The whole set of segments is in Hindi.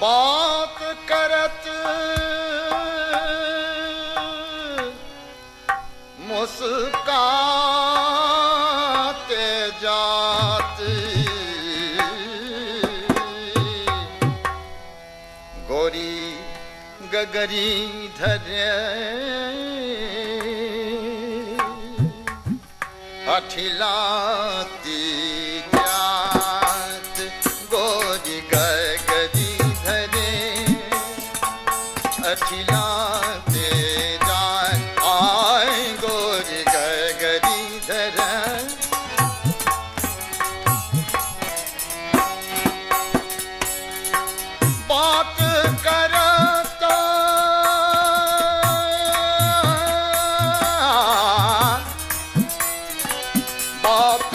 बात करत मुस्काते जाती गोरी गगरी धरे अठिलाती जात गोरी गगरी धरे अठिलाते जात आए गोरी गगरी धरे बात करता बात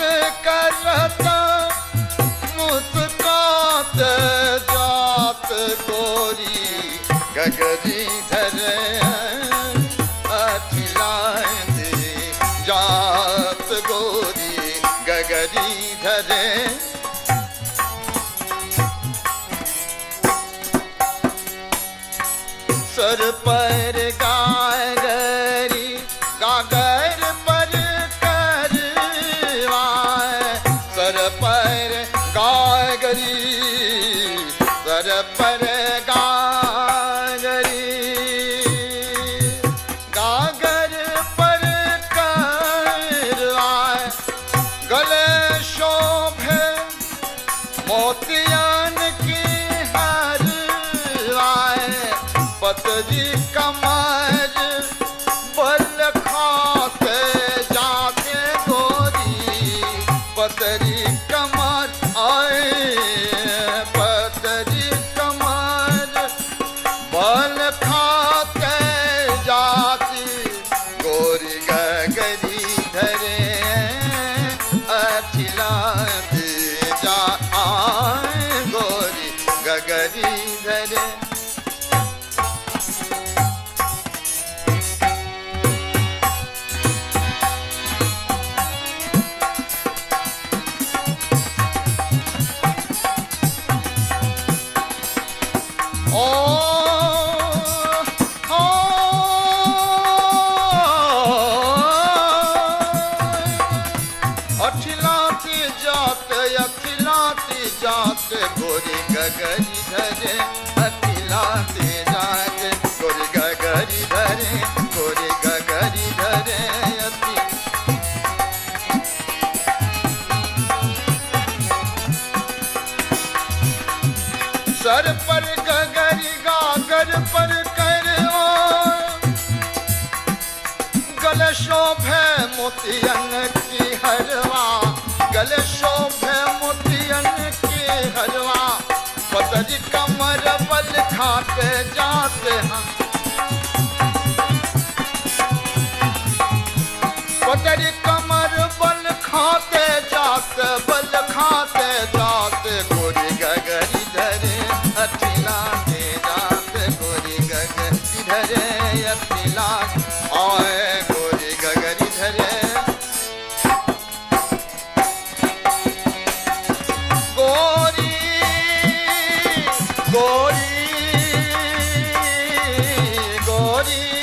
करता मुस्काते जात गोरी गगरी धरे अठिलाते जात गोरी गगरी धरे सर पर गागरी गागर पर करवाए सर पर गागरी सर पर गागरी गागर पर करवाए गले शोभे मोतियन की हार आए पतरी कमर बल खाते जाते गोरी पतरी कमर आए पतरी कमर बल खाते जाती गोरी गगरी धरे अठिलाते जा आए गोरी गगरी धरे जात गोरी गगरी धरे अठिलाते जात गोरी गगरी धरे गोरी गगरी धरे सर पर गगरी गागर पर करवा गल शोभे मोतियन की हरवा गल शोभे मोतियन की हरवा पतरी कमर बल खाते जाते हैं पतरी कमर बल खाते जाते गोरी गगरी धरे अठिलाते जाते गोरी गगरी धरे अठिलाते आए गोरी गगरी धरे गोरी गोरी गोरी